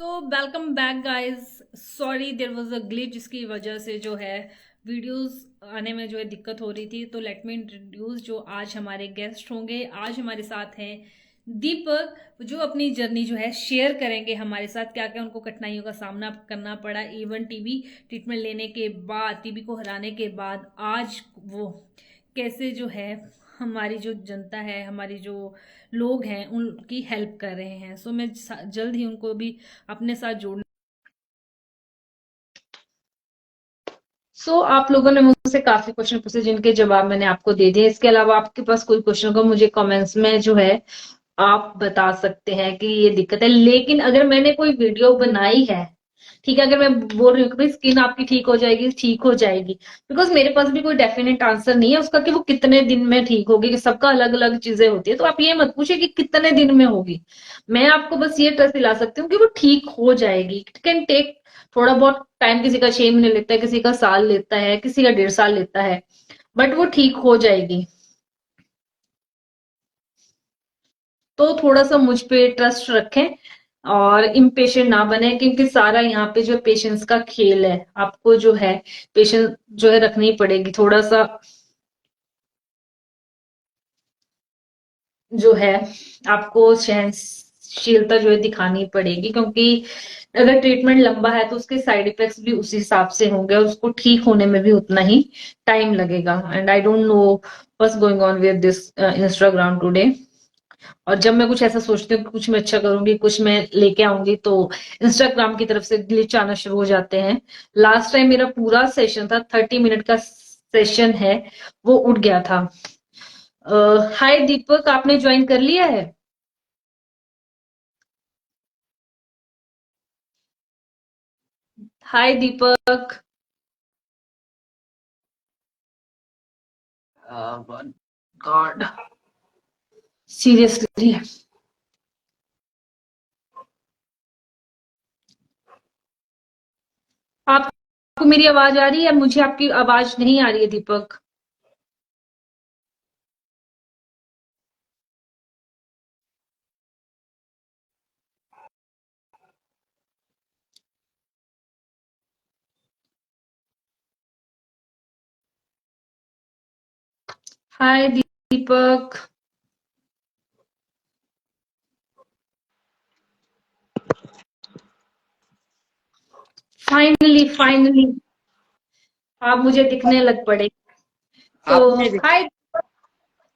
So welcome back guys. Sorry there was a glitch जिसकी वजह से जो है वीडियोस आने में जो है दिक्कत हो रही थी। तो लेट मी इंट्रोड्यूस जो आज हमारे गेस्ट होंगे। आज हमारे साथ हैं दीपक, जो अपनी जर्नी जो है शेयर करेंगे हमारे साथ, क्या क्या उनको कठिनाइयों का सामना करना पड़ा इवन टीबी ट्रीटमेंट लेने के बाद, टीबी को हराने के बाद आज वो कैसे जो है हमारी जो जनता है, हमारी जो लोग हैं उनकी हेल्प कर रहे हैं। सो मैं जल्द ही उनको भी अपने साथ जोड़ने। आप लोगों ने मुझसे काफी क्वेश्चन पूछे जिनके जवाब मैंने आपको दे दिए। इसके अलावा आपके पास कोई क्वेश्चन होगा मुझे कमेंट्स में जो है आप बता सकते हैं कि ये दिक्कत है। लेकिन अगर मैंने कोई वीडियो बनाई है, ठीक है, अगर मैं बोल रही हूँ कि भाई स्किन आपकी ठीक हो जाएगी, ठीक हो जाएगी, बिकॉज मेरे पास भी कोई डेफिनेट आंसर नहीं है उसका कि वो कितने दिन में ठीक होगी, कि सबका अलग अलग चीजें होती है। तो आप ये मत पूछिए कि कितने दिन में होगी। मैं आपको बस ये ट्रस्ट दिला सकती हूँ कि वो ठीक हो जाएगी। इट कैन टेक थोड़ा बहुत टाइम, किसी का 6 महीने लेता है, किसी का साल लेता है, किसी का 1.5 साल लेता है, बट वो ठीक हो जाएगी। तो थोड़ा सा मुझ पे ट्रस्ट रखें और इम्पेशेंट ना बने, क्योंकि सारा यहाँ पे जो पेशेंस का खेल है। आपको जो है पेशेंस जो है रखनी पड़ेगी। थोड़ा सा जो है आपको सहनशीलता जो है दिखानी पड़ेगी, क्योंकि अगर ट्रीटमेंट लंबा है तो उसके साइड इफेक्ट्स भी उसी हिसाब से होंगे और उसको ठीक होने में भी उतना ही टाइम लगेगा। And I don't know what's going on with this Instagram today. और जब मैं कुछ ऐसा सोचती हूँ कि कुछ मैं अच्छा करूंगी, कुछ मैं लेके आऊंगी, तो इंस्टाग्राम की तरफ से ग्लिच आना शुरू हो जाते हैं। लास्ट टाइम मेरा पूरा सेशन था, 30 मिनट का सेशन है, वो उठ गया था। हाय दीपक, आपने ज्वाइन कर लिया है? हाय दीपक। God, seriously. आपको मेरी आवाज आ रही है? मुझे आपकी आवाज नहीं आ रही है दीपक। हाय दीपक। फाइनली फाइनली आप मुझे दिखने लग पड़े। तो आप नहीं दिख। हाय,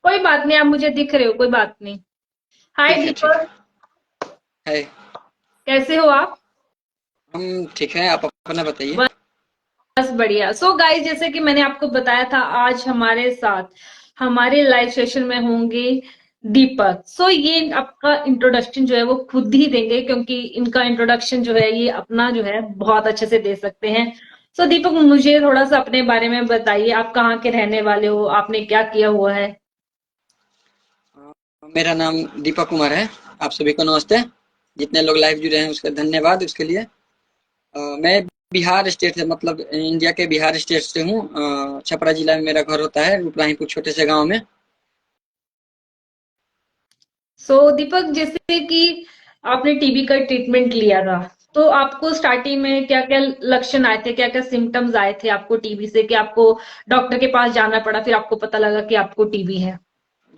कोई बात नहीं, आप मुझे दिख रहे हो, कोई बात नहीं। हाय ठीक है, ठीक दीपक, है। कैसे हो आप? हम ठीक हैं, आप अपना बताइए। बस बढ़िया। गाइस, जैसे कि मैंने आपको बताया था, आज हमारे साथ हमारे लाइव सेशन में होंगे दीपक। ये आपका इंट्रोडक्शन जो है वो खुद ही देंगे, क्योंकि इनका इंट्रोडक्शन जो है ये अपना जो है बहुत अच्छे से दे सकते हैं। दीपक, मुझे थोड़ा सा अपने बारे में बताइए। आप कहाँ के रहने वाले हो, आपने क्या किया हुआ है? मेरा नाम दीपक कुमार है। आप सभी को नमस्ते। जितने लोग लाइव जुड़े हैं उसके धन्यवाद उसके लिए। मैं बिहार स्टेट से, मतलब इंडिया के बिहार स्टेट से हूँ। छपरा जिला में मेरा घर होता है, इब्राहिमपुर छोटे से गांव में। दीपक, जैसे कि आपने टीबी का ट्रीटमेंट लिया था, तो आपको स्टार्टिंग में क्या क्या लक्षण आए थे, क्या क्या सिम्टम्स आए थे आपको टीबी से, कि आपको डॉक्टर के पास जाना पड़ा, फिर आपको पता लगा कि आपको टीबी है?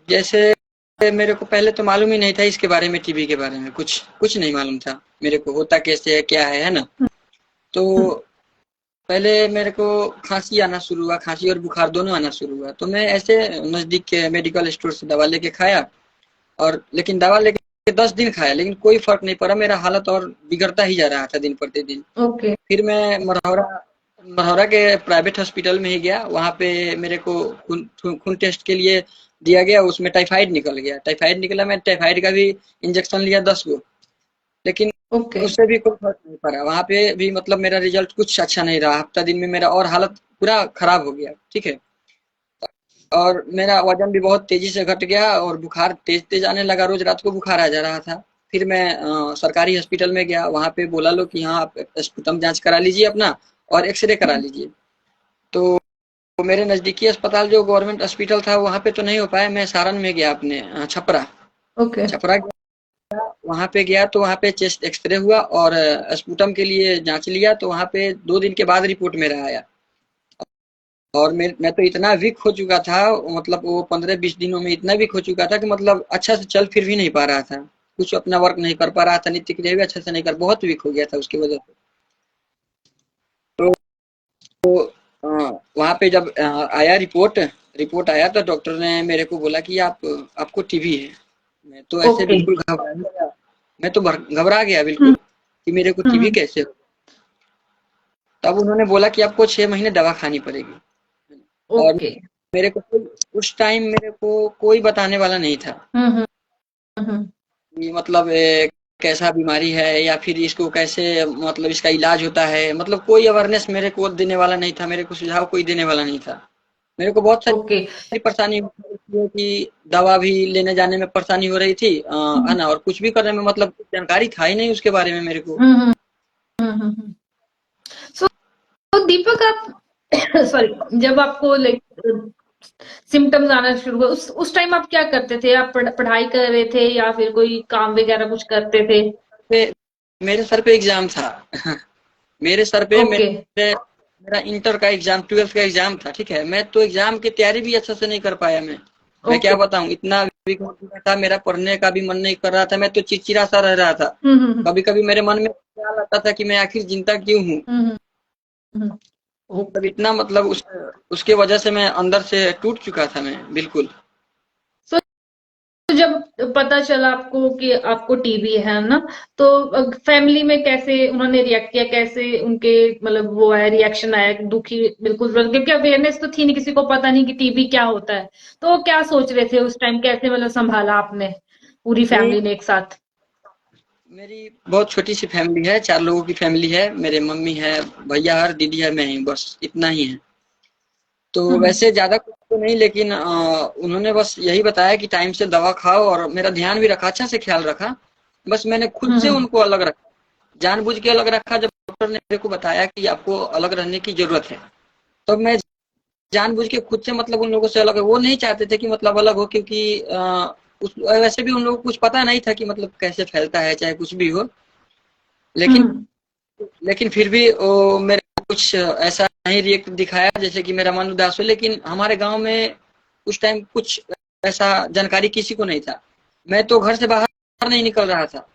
जैसे मेरे को पहले तो मालूम ही नहीं था इसके बारे में, टीबी के बारे में कुछ कुछ नहीं मालूम था मेरे को, होता कैसे है क्या है ना। तो पहले मेरे को खांसी आना शुरू हुआ, खांसी और बुखार दोनों आना शुरू हुआ। तो मैं ऐसे नजदीक के मेडिकल स्टोर से दवा लेके खाया, और लेकिन दवा लेके 10 दिन खाया, लेकिन कोई फर्क नहीं पड़ा। मेरा हालत और बिगड़ता ही जा रहा था दिन प्रतिदिन। ओके। फिर मैं मरौरा मरौरा के प्राइवेट हॉस्पिटल में ही गया। वहाँ पे मेरे को खून टेस्ट के लिए दिया गया, उसमें टाइफाइड निकल गया। टाइफाइड निकला, मैं टाइफाइड का भी इंजेक्शन लिया 10 गो, लेकिन ओके। उससे भी कोई फर्क नहीं पड़ा। वहाँ पे भी मतलब मेरा रिजल्ट कुछ अच्छा नहीं रहा। हफ्ता दिन में मेरा और हालत पूरा खराब हो गया, ठीक है। और मेरा वजन भी बहुत तेजी से घट गया और बुखार तेज तेज आने लगा, रोज रात को बुखार आ जा रहा था। फिर मैं सरकारी हॉस्पिटल में गया। वहाँ पे बोला लो कि हाँ, आप स्पुतम जांच करा लीजिए अपना, और एक्सरे करा लीजिए। तो मेरे नजदीकी अस्पताल जो गवर्नमेंट हॉस्पिटल था, वहाँ पे तो नहीं हो पाया। मैं सारण में गया, अपने छपरा ओके। छपरा वहां पे गया तो वहां पे चेस्ट एक्सरे हुआ और स्पुटम के लिए जांच लिया, तो वहां पे 2 दिन के बाद रिपोर्ट मेरा आया। और मैं तो इतना वीक हो चुका था, मतलब वो 15-20 दिनों में इतना वीक हो चुका था कि मतलब अच्छा से चल फिर भी नहीं पा रहा था, कुछ अपना वर्क नहीं कर पा रहा था, नित्य क्रिया भी अच्छे से नहीं कर, बहुत वीक हो गया था उसकी वजह से। वहां पे जब आया रिपोर्ट आया तो डॉक्टर ने मेरे को बोला कि आपको टीबी है। मैं तो ऐसे ओके। बिल्कुल घबरा गया, मैं तो घबरा गया बिल्कुल हम्म। कि मेरे को टीबी हम्म। कैसे हो। तब उन्होंने बोला कि आपको 6 महीने दवा खानी पड़ेगी। और ओके। मेरे को उस टाइम मेरे को कोई बताने वाला नहीं था हम्म। हम्म। कि मतलब कैसा बीमारी है या फिर इसको कैसे, मतलब इसका इलाज होता है, मतलब कोई अवेयरनेस मेरे को देने वाला नहीं था, मेरे को सुझाव कोई देने वाला नहीं था। मेरे को बहुत ओके। सारी परेशानी हो रही थी कि दवा भी लेने जाने में परेशानी हो रही थी, है हम्म। ना, और कुछ भी करने में मतलब जानकारी था ही नहीं उसके बारे में मेरे को। हम्म। हम्म। सो तो दीपक आप सॉरी, जब आपको लाइक सिम्टम्स आना शुरू हुआ, उस टाइम आप क्या करते थे? आप पढ़ाई कर रहे थे या फिर कोई काम वगैरह कुछ करते थे? पे, मेरे सर पे एग्जाम था मेरे सर पे ओके। मेरा इंटर का एग्जाम, 12th का एग्जाम था, ठीक है। मैं तो एग्जाम की तैयारी भी अच्छे से नहीं कर पाया। मैं क्या ओके। बताऊं, इतना वीक हो चुका था, मेरा पढ़ने का भी मन नहीं कर रहा था, मैं तो चिड़चिड़ा सा रह रहा था। हम्म। कभी कभी मेरे मन में ख्याल आता था कि मैं आखिर जिंदा क्यों हूँ। हम्म। हम्म। तब ओके। इतना मतलब उसके वजह से मैं अंदर से टूट चुका था मैं बिल्कुल। सो जब पता चला आपको कि आपको टीबी है ना, तो फैमिली में कैसे उन्होंने रिएक्ट किया? कैसे उनके मतलब वो आया, रिएक्शन आया? दुखी बिल्कुल, क्योंकि अवेयरनेस तो थी नहीं, किसी को पता नहीं कि टीबी क्या होता है। तो वो क्या सोच रहे थे उस टाइम? कैसे मतलब संभाला आपने पूरी मेरी फैमिली ने एक साथ? मेरी बहुत छोटी सी फैमिली है, 4 लोगों की फैमिली है। मेरे मम्मी है, भैया है, दीदी है, मैं ही, बस इतना ही है। तो हम्म। वैसे ज़्यादा कुछ तो नहीं, लेकिन उन्होंने बस यही बताया कि टाइम से दवा खाओ, और मेरा ध्यान भी रखा, अच्छा से ख्याल रखा। बस मैंने खुद से हम्म। उनको अलग रखा, जानबूझ के अलग रखा। जब डॉक्टर ने मेरे को बताया कि आपको अलग रहने की ज़रूरत है, तो मैं जानबूझ के खुद से मतलब उन लोगों से अलग, वो नहीं चाहते थे कि मतलब अलग हो, क्योंकि वैसे भी उन लोगों को कुछ पता नहीं था कि मतलब कैसे फैलता है, चाहे कुछ भी हो। लेकिन हम्म। लेकिन फिर भी वो मेरे को कुछ ऐसा नहीं रिएक्ट दिखाया जैसे कि मेरा मन उदास हो। लेकिन हमारे गांव में उस टाइम कुछ ऐसा जानकारी किसी को नहीं था। मैं तो घर से बाहर नहीं निकल रहा था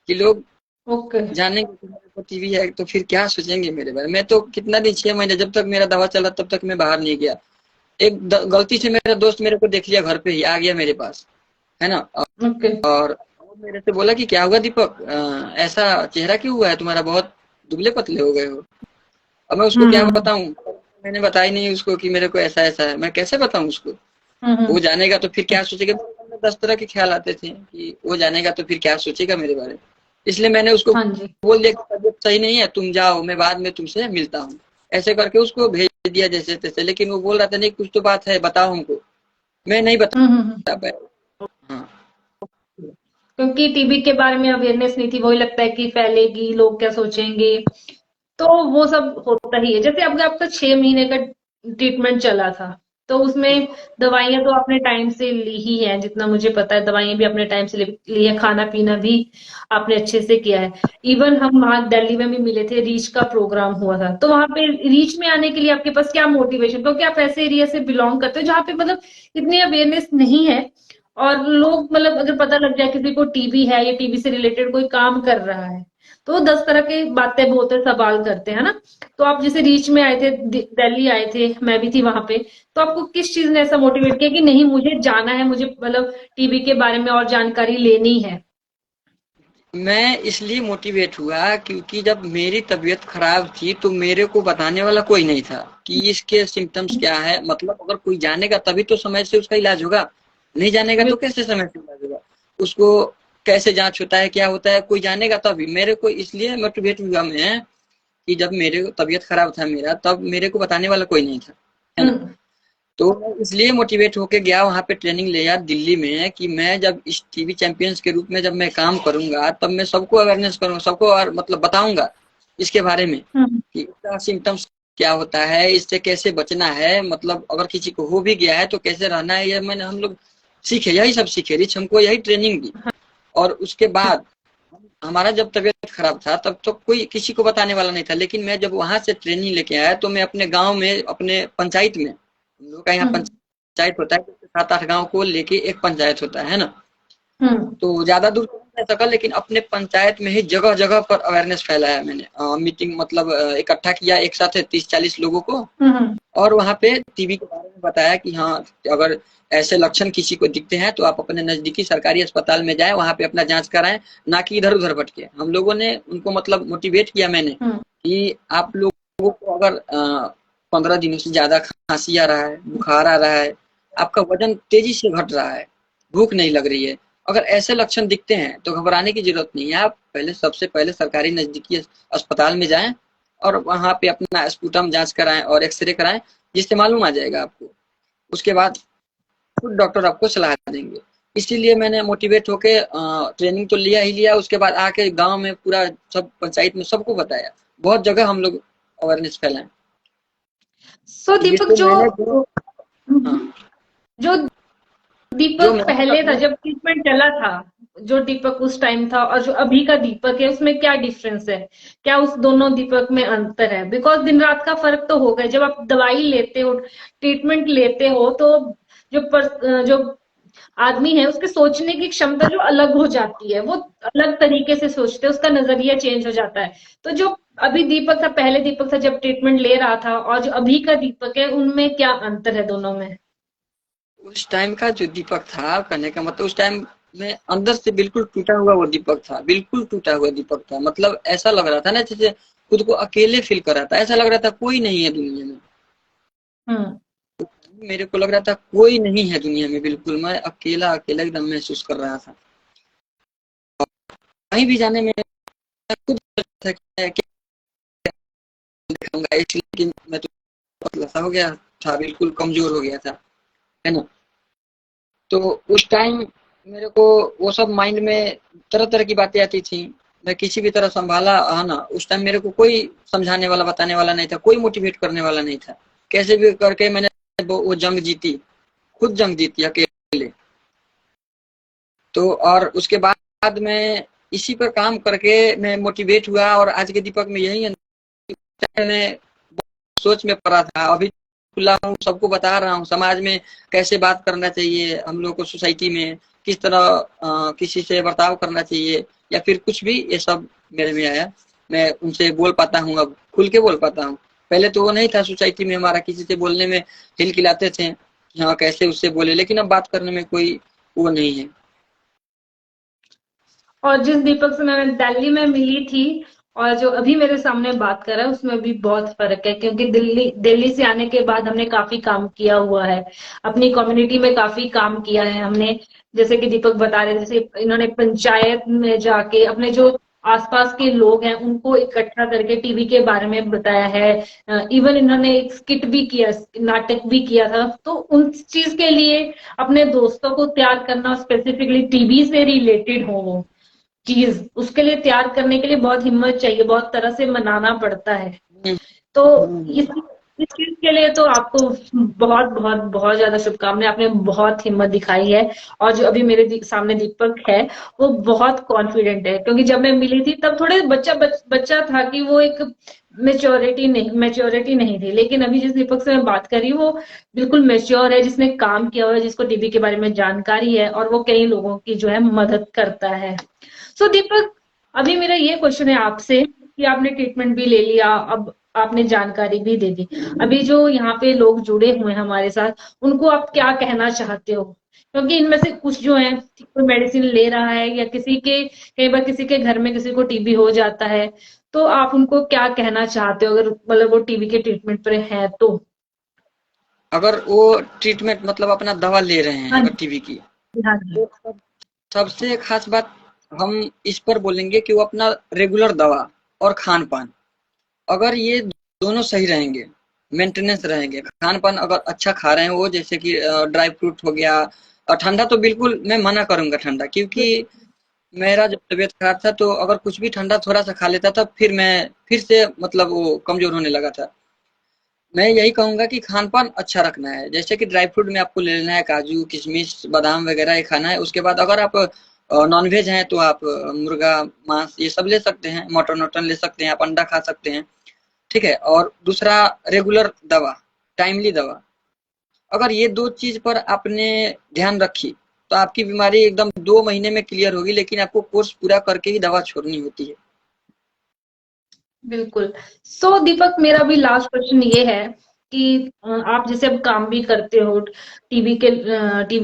कि लोग ओके। जानेंगे कि मेरे को टीवी है तो फिर क्या सोचेंगे मेरे बारे में। मैं तो कितना दिन, 6 महीने जब तक मेरा दवा चला तब तक मैं बाहर नहीं गया। एक गलती से मेरा दोस्त मेरे को देख लिया, घर पे ही आ गया मेरे पास, है ना। ओके। और वो मेरे से बोला कि क्या हुआ दीपक, ऐसा चेहरा क्यों हुआ है तुम्हारा, बहुत दुबले पतले हो गए हो। अब मैं उसको क्या हम्म। बताऊं, मैंने बताया नहीं उसको कि मेरे को ऐसा ऐसा है, मैं कैसे बताऊं उसको। वो हम्म। जानेगा तो फिर क्या सोचेगा, मेरे मन में 10 तरह के ख्याल आते थे कि वो जानेगा तो फिर क्या सोचेगा मेरे बारे में। इसलिए मैंने उसको हाँ जी। बोल दिया कि तबीयत सही नहीं है, तुम जाओ, मैं बाद में तुमसे मिलता हूँ। ऐसे करके उसको भेज दिया जैसे तैसे। लेकिन वो बोल रहा था नहीं कुछ तो बात है, बताओ हमको। मैं नहीं हम्म। बता पाया। हाँ। क्योंकि टीबी के बारे में अवेयरनेस नहीं थी, वही लगता है कि फैलेगी, लोग क्या सोचेंगे, तो वो सब होता ही है। जैसे अब आपका 6 महीने का ट्रीटमेंट चला था, तो उसमें दवाइयां तो आपने टाइम से ली ही है, जितना मुझे पता है दवाइयां भी आपने टाइम से ली है, खाना पीना भी आपने अच्छे से किया है। इवन हम वहां दिल्ली में भी मिले थे, रीच का प्रोग्राम हुआ था, तो वहां पे रीच में आने के लिए आपके पास क्या मोटिवेशन? क्योंकि आप ऐसे एरिया से बिलोंग करते हो जहाँ पे मतलब इतनी अवेयरनेस नहीं है, और लोग मतलब अगर पता लग जाए किसी को टीबी है या टीबी से रिलेटेड कोई काम कर रहा है, तो वो 10 तरह की बातें बोलते हैं, सवाल करते हैं ना। तो आप जैसे रीच में आए थे, दिल्ली आए थे, मैं भी थी वहां पे, तो आपको किस चीज ने ऐसा मोटिवेट किया कि नहीं मुझे जाना है, मुझे मतलब टीबी के बारे में और जानकारी लेनी है? मैं इसलिए मोटिवेट हुआ क्योंकि जब मेरी तबीयत खराब थी तो मेरे को बताने वाला कोई नहीं था कि इसके सिम्टम्स क्या है। मतलब अगर कोई जानेगा तभी तो समय से उसका इलाज होगा, नहीं जानेगा तो कैसे समय से इलाज होगा। उसको कैसे जांच होता है, क्या होता है, कोई जानेगा तभी। मेरे को इसलिए मोटिवेट हुआ मैं कि जब मेरे तबीयत खराब था मेरा, तब मेरे को बताने वाला कोई नहीं था, है ना। हम्म। तो मैं इसलिए मोटिवेट होके गया वहाँ पे ट्रेनिंग लिया दिल्ली में कि मैं जब इस टीवी चैंपियंस के रूप में जब मैं काम करूंगा तब मैं सबको अवेयरनेस करूंगा, सबको और मतलब बताऊंगा इसके बारे में हम्म। कि इसका सिम्टम्स क्या होता है, इससे कैसे बचना है, मतलब अगर किसी को हो भी गया है तो कैसे रहना है। ये मैंने हम लोग सीखे, यही सब सीखे, रिच हमको यही ट्रेनिंग दी। और उसके बाद हमारा जब तबीयत खराब था तब तो कोई किसी को बताने वाला नहीं था, लेकिन मैं जब वहां से ट्रेनिंग लेके आया तो मैं अपने गांव में, अपने पंचायत में, हम लोग का यहाँ हम्म पंचायत होता है, 7-8 गांव को लेके एक पंचायत होता है ना। हम्म तो ज्यादा दूर तो नहीं जा सका, लेकिन अपने पंचायत में ही जगह जगह पर अवेयरनेस फैलाया मैंने। मीटिंग मतलब इकट्ठा किया एक साथ 30-40 लोगों को, हम्म और वहाँ पे टीबी के बारे में बताया कि हाँ, अगर ऐसे लक्षण किसी को दिखते हैं तो आप अपने नजदीकी सरकारी अस्पताल में जाएं, वहाँ पे अपना जांच कराएं, ना कि इधर उधर भटके। हम लोगों ने उनको मतलब मोटिवेट किया मैंने हम्म। कि आप लोगों को अगर 15 दिनों से ज्यादा खांसी आ रहा है, बुखार आ रहा है, आपका वजन तेजी से घट रहा है, भूख नहीं लग रही है, अगर ऐसे लक्षण दिखते हैं तो घबराने की जरूरत नहीं है। आप पहले, सबसे पहले सरकारी नजदीकी अस्पताल में जाएं और वहाँ पे अपना स्पूटम जांच कराएं और एक्सरे कराएं, जिससे मालूम आ जाएगा आपको। उसके बाद खुद डॉक्टर आपको सलाह देंगे। इसीलिए मैंने मोटिवेट होके ट्रेनिंग तो लिया ही लिया, उसके बाद आके गांव में पूरा सब पंचायत में सबको बताया, बहुत जगह हम लोग अवेयरनेस फैलाएं। सो दीपक, जिससे जो मैंने हाँ, जो जो दीपक मैंने पहले था, अपने जब ट्रीटमेंट चला था, जो दीपक उस टाइम था और जो अभी का दीपक है, उसमें क्या डिफरेंस है? क्या उस दोनों दीपक में अंतर है? बिकॉज दिन रात का फर्क तो होगा। जब आप दवाई लेते हो, ट्रीटमेंट लेते हो, तो जो आदमी है, उसके सोचने की क्षमता जो अलग हो जाती है, वो अलग तरीके से सोचते हैं, उसका नजरिया चेंज हो जाता है। तो जो अभी दीपक था, पहले दीपक था जब ट्रीटमेंट ले रहा था, और जो अभी का दीपक है, उनमें क्या अंतर है दोनों में? उस टाइम का जो दीपक था, कहने का मतलब उस टाइम में अंदर से बिल्कुल टूटा हुआ वो दीपक था, बिल्कुल टूटा हुआ दीपक था। मतलब ऐसा लग रहा था ना जैसे खुद को अकेले फील कर रहा था, ऐसा लग रहा था कोई नहीं है दुनिया में। हम्म। मेरे को लग रहा था कोई नहीं है दुनिया में, बिल्कुल मैं अकेला अकेला एकदम महसूस कर रहा था। कहीं भी जाने में खुद था कि दिखाऊंगा, इसलिए कि मैं तो पतला सा हो गया था, बिल्कुल कमजोर हो गया था, है ना। तो उस टाइम मेरे को वो सब माइंड में तरह तरह की बातें आती थी। मैं किसी भी तरह संभाला, है ना। उस टाइम मेरे को कोई समझाने वाला, बताने वाला नहीं था, कोई मोटिवेट करने वाला नहीं था। कैसे भी करके मैंने वो जंग जीती, खुद जंग जीती अकेले। तो और उसके बाद मैं इसी पर काम करके मैं मोटिवेट हुआ, और आज के दीपक में यही मैं सोच में पड़ा था, अभी खुला हूँ, सबको बता रहा हूँ समाज में कैसे बात करना चाहिए, हम लोग को सोसाइटी में किस तरह किसी से बर्ताव करना चाहिए, या फिर कुछ भी, ये सब मेरे में आया। मैं उनसे बोल पाता हूँ, अब खुल के बोल पाता हूँ। पहले तो वो नहीं था, सोसाइटी में हमारा किसी से बोलने में हिलकिलाते थे कि हाँ कैसे उससे बोले, लेकिन अब बात करने में कोई वो नहीं है। और जिस दीपक से मैं दिल्ली में मिली थी, और जो अभी मेरे सामने बात कर रहा है, उसमें भी बहुत फर्क है। क्योंकि दिल्ली दिल्ली से आने के बाद हमने काफी काम किया हुआ है, अपनी कम्युनिटी में काफी काम किया है हमने। जैसे कि दीपक बता रहे, जैसे इन्होंने पंचायत में जाके अपने जो आसपास के लोग हैं उनको इकट्ठा करके टीबी के बारे में बताया है। इवन इन्होंने एक स्किट भी किया, नाटक भी किया था। तो उन चीज के लिए अपने दोस्तों को तैयार करना, स्पेसिफिकली टीबी से रिलेटेड हो वो चीज, उसके लिए तैयार करने के लिए बहुत हिम्मत चाहिए, बहुत तरह से मनाना पड़ता है। हम्म, तो हम्म, इस इस चीज के लिए तो आपको बहुत बहुत बहुत ज्यादा शुभकामनाएं। आपने बहुत हिम्मत दिखाई है। और जो अभी मेरे सामने दीपक है, वो बहुत कॉन्फिडेंट है। क्योंकि जब मैं मिली थी तब थोड़े बच्चा था, कि वो एक मेच्योरिटी नहीं थी। लेकिन अभी जिस दीपक से मैं बात कर रही हूँ, वो बिल्कुल मेच्योर है, जिसने काम किया हुआ है, जिसको टीबी के बारे में जानकारी है, और वो कई लोगों की जो है मदद करता है। सो दीपक, अभी मेरा ये क्वेश्चन है आपसे, कि आपने ट्रीटमेंट भी ले लिया, अब आपने जानकारी भी दे दी, अभी जो यहाँ पे लोग जुड़े हुए हैं हमारे साथ, उनको आप क्या कहना चाहते हो? क्योंकि इनमें से कुछ जो है, कोई मेडिसिन ले रहा है, या कई बार किसी के घर में किसी को टीबी हो जाता है, तो आप उनको क्या कहना चाहते हो, अगर मतलब वो टीबी के ट्रीटमेंट पर है तो? अगर वो ट्रीटमेंट मतलब अपना दवा ले रहे हैं हाँ अगर जी। टीबी की, हाँ जी। तो सबसे खास बात हम इस पर बोलेंगे कि वो अपना रेगुलर दवा और खान पान, अगर ये दोनों सही रहेंगे, मेंटेनेंस रहेंगे, खान पान अगर अच्छा खा रहे हैं वो, जैसे कि ड्राई फ्रूट हो गया, और ठंडा तो बिल्कुल मैं मना करूंगा ठंडा, क्योंकि मेरा जब तबीयत खराब था तो अगर कुछ भी ठंडा थोड़ा सा खा लेता था, फिर मैं फिर से मतलब वो कमजोर होने लगा था। मैं यही कहूंगा कि खान पान अच्छा रखना है, जैसे कि ड्राई फ्रूट में आपको ले लेना है काजू किशमिश बादाम वगैरह, ये खाना है। उसके बाद अगर आप नॉनवेज हैं तो आप मुर्गा मांस ये सब ले सकते हैं, मटन वटन ले सकते हैं, आप अंडा खा सकते हैं, ठीक है। और दूसरा रेगुलर दवा, टाइमली दवा, अगर ये 2 चीज़ पर आपने ध्यान रखी तो आपकी बीमारी एकदम 2 महीने में क्लियर होगी, लेकिन आपको कोर्स पूरा करके ही दवा छोड़नी होती है। बिल्कुल। सो दीपक, मेरा भी लास्ट क्वेश्चन ये है कि आप जैसे अब काम भी करते हो टीबी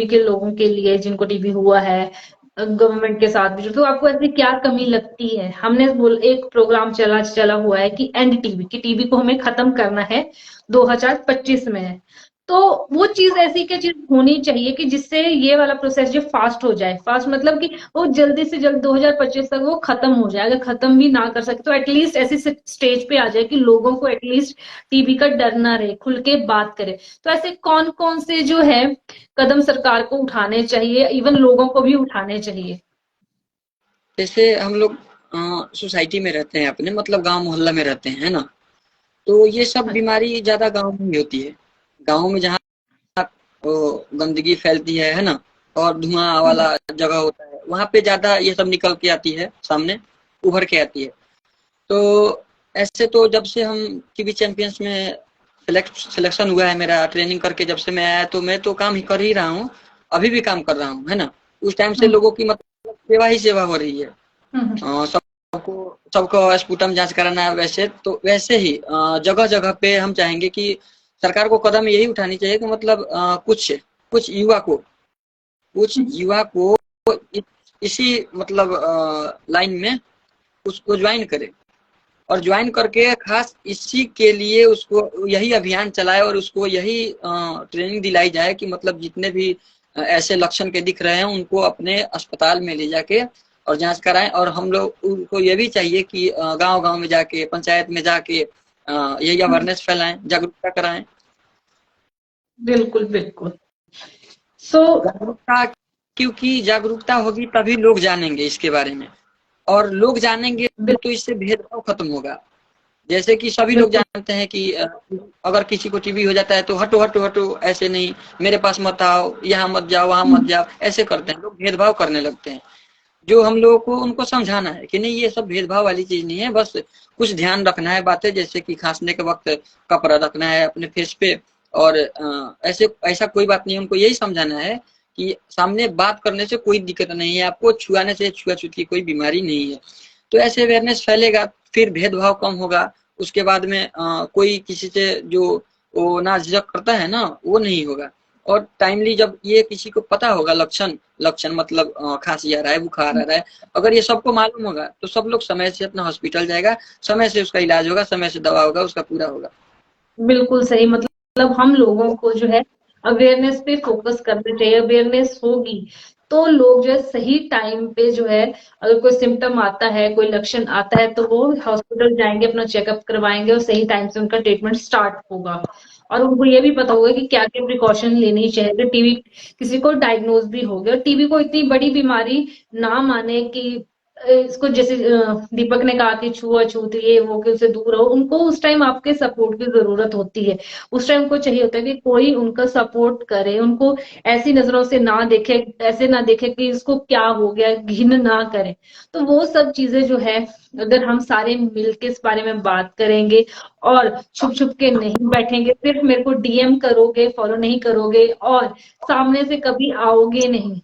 के लोगों के लिए जिनको टीबी हुआ है, गवर्नमेंट के साथ भी, तो आपको ऐसी क्या कमी लगती है? हमने बोल एक प्रोग्राम चला चला हुआ है कि एंड टीबी, कि टीबी को हमें खत्म करना है 2025 में। तो वो चीज ऐसी क्या चीज होनी चाहिए कि जिससे ये वाला प्रोसेस जो फास्ट हो जाए, फास्ट मतलब कि वो जल्दी से जल्द 2025 तक वो खत्म हो जाए। अगर खत्म भी ना कर सके तो एटलीस्ट ऐसी स्टेज पे आ जाए कि लोगों को एटलीस्ट टीबी का डर ना रहे, खुल के बात करे। तो ऐसे कौन कौन से जो है कदम सरकार को उठाने चाहिए, इवन लोगों को भी उठाने चाहिए? जैसे हम लोग सोसाइटी में रहते हैं अपने, मतलब गांव मोहल्ला में रहते हैं, है ना। तो ये सब हाँ। बीमारी ज्यादा गांव में ही होती है। गांव में जहाँ वो गंदगी फैलती है ना, और धुआं हम्म, वाला जगह होता है, वहां पे ज्यादा ये सब निकल के आती है, सामने उभर के आती है। तो ऐसे तो जब से हम टीवी चैंपियंस में सिलेक्शन हुआ है मेरा, ट्रेनिंग करके जब से मैं आया, तो मैं तो काम ही कर ही रहा हूँ, अभी भी काम कर रहा हूँ, है ना। उस टाइम से हम्म, लोगों की मतलब सेवा ही सेवा हो रही है। हम्म, सबको सबको स्पुटम जांच कराना है, वैसे तो वैसे ही जगह जगह पे हम चाहेंगे कि सरकार को कदम यही उठानी चाहिए कि मतलब कुछ कुछ युवा को कुछ हम्म, युवा को इ- इसी मतलब लाइन में उसको ज्वाइन करे, और ज्वाइन करके खास इसी के लिए उसको यही अभियान चलाए, और उसको यही ट्रेनिंग दिलाई जाए कि मतलब जितने भी ऐसे लक्षण के दिख रहे हैं उनको अपने अस्पताल में ले जाके और जांच कराएं। और हम लोग उनको ये भी चाहिए कि गांव गांव में जाके, पंचायत में जाके यही हम्म। अवेयरनेस फैलाएं, जागरूकता कराएं। बिल्कुल बिल्कुल। सो जागरूकता, क्योंकि जागरूकता होगी तभी लोग जानेंगे इसके बारे में, और लोग जानेंगे तो इससे भेदभाव खत्म होगा। जैसे कि सभी लोग बिल्कुल। जानते हैं कि अगर किसी को टीबी हो जाता है तो हटो हटो हटो, ऐसे नहीं, मेरे पास मत आओ, यहाँ मत जाओ, वहां मत हम्म, जाओ, ऐसे करते हैं लोग, भेदभाव करने लगते हैं। जो हम लोगों को उनको समझाना है कि नहीं, ये सब भेदभाव वाली चीज नहीं है, बस कुछ ध्यान रखना है बातें, जैसे कि खांसने के वक्त कपड़ा रखना है अपने फेस पे, और ऐसे ऐसा कोई बात नहीं है। उनको यही समझाना है कि सामने बात करने से कोई दिक्कत नहीं है, आपको छुआने से छुआछूत की कोई बीमारी नहीं है। तो ऐसे अवेयरनेस फैलेगा, फिर भेदभाव कम होगा। उसके बाद में कोई किसी से जो वो नाझिझक करता है ना, वो नहीं होगा। और टाइमली जब ये किसी को पता होगा, लक्षण लक्षण मतलब खांसी आ रहा है, बुखार आ रहा है, अगर ये सबको मालूम होगा तो सब लोग समय से अपना हॉस्पिटल जाएगा, समय से उसका इलाज होगा, समय से दवा होगा, उसका पूरा होगा। बिल्कुल सही। मतलब हम लोगों को जो है अवेयरनेस पे फोकस करना चाहिए। अवेयरनेस होगी तो लोग जो है सही टाइम पे जो है, अगर कोई सिम्टम आता है, कोई लक्षण आता है, तो वो हॉस्पिटल जाएंगे, अपना चेकअप करवाएंगे और सही टाइम से उनका ट्रीटमेंट स्टार्ट होगा। और उनको ये भी पता होगा कि क्या क्या प्रिकॉशन लेनी चाहिए अगर टीबी किसी को डायग्नोज भी हो गया। और टीबी को इतनी बड़ी बीमारी ना माने कि इसको जैसे दीपक ने कहा कि छुआछूत ये वो कि उससे दूर रहो, उनको उस टाइम आपके सपोर्ट की जरूरत होती है। उस टाइम को चाहिए होता है कि कोई उनका सपोर्ट करे, उनको ऐसी नजरों से ना देखे, ऐसे ना देखे कि इसको क्या हो गया, घिन ना करे। तो वो सब चीजें जो है, अगर हम सारे मिलके इस बारे में बात करेंगे और छुप छुप के नहीं बैठेंगे, सिर्फ मेरे को डीएम करोगे, फॉलो नहीं करोगे और सामने से कभी आओगे नहीं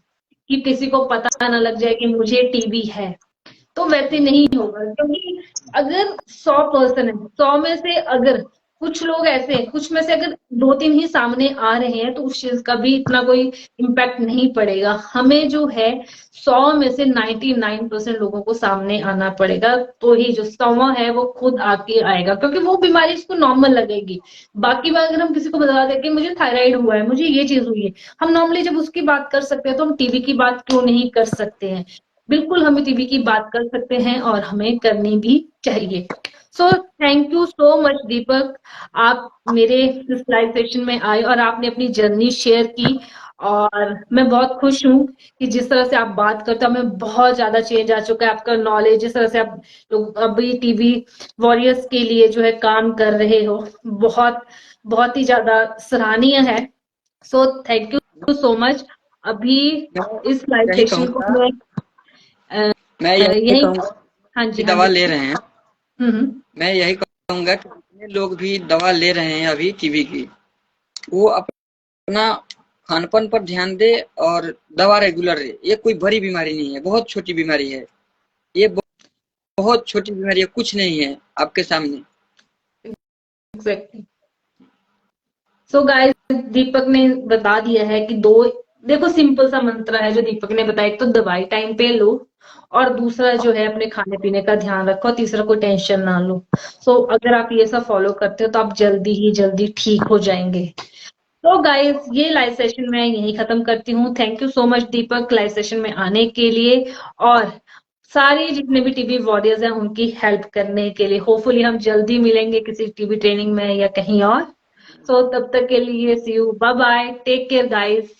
कि किसी को पता ना लग जाए कि मुझे टीबी है, तो वैसे नहीं होगा। क्योंकि अगर 100 पर्सन है, 100 में से अगर कुछ लोग ऐसे हैं, कुछ में से अगर दो तीन ही सामने आ रहे हैं, तो उस चीज का भी इतना कोई इम्पैक्ट नहीं पड़ेगा। हमें जो है 100 में से 99% लोगों को सामने आना पड़ेगा, तो ही जो 100वां है वो खुद आके आएगा, क्योंकि वो बीमारी उसको नॉर्मल लगेगी। बाकी बात अगर हम किसी को बता दें कि मुझे थायराइड हुआ है, मुझे ये चीज हुई है, हम नॉर्मली जब उसकी बात कर सकते हैं तो हम टीबी की बात क्यों नहीं कर सकते हैं? बिल्कुल हमें टीबी की बात कर सकते हैं और हमें करनी भी चाहिए। So thank you so much Deepak, आप मेरे इस लाइव सेशन में आए और आपने अपनी जर्नी शेयर की। और मैं बहुत खुश हूँ कि जिस तरह से आप बात करते हो, हमें बहुत ज्यादा चेंज आ चुका है। आपका नॉलेज, जिस तरह से आप लोग अभी टीबी वॉरियर्स के लिए जो है काम कर रहे हो, बहुत बहुत ही ज्यादा सराहनीय है। सो थैंक यू सो मच। अभी मैं इस लाइव यही सेशन को कहूंगा, मैं मैं यही यही। कहूंगा हाँ कि जी, हाँ दवा जी। ले रहे हैं, हम्म। मैं यही कहूंगा कि जितने लोग भी दवा ले रहे हैं अभी टीबी की, वो अपना खानपान पर ध्यान दे और दवा रेगुलर ले। ये कोई बड़ी बीमारी नहीं है, बहुत छोटी बीमारी है। ये बहुत छोटी बीमारी है, कुछ नहीं है आपके सामने। एग्जैक्टली। सो गाइस, दीपक ने बता दिया है कि दो, देखो सिंपल सा मंत्र है जो दीपक ने बताया, एक तो दवाई टाइम पे लो, और दूसरा जो है अपने खाने पीने का ध्यान रखो, तीसरा कोई टेंशन ना लो। सो अगर आप ये सब फॉलो करते हो तो आप जल्दी ही जल्दी ठीक हो जाएंगे। तो गाइस, ये लाइव सेशन मैं यही खत्म करती हूँ। Thank you so much Deepak live session में आने के लिए, और सारे जितने भी टीबी वॉरियर्स हैं उनकी हेल्प करने के लिए। होपफुली हम जल्दी मिलेंगे किसी टीबी ट्रेनिंग में या कहीं और। सो तब तक के लिए see you, bye bye, take care guys.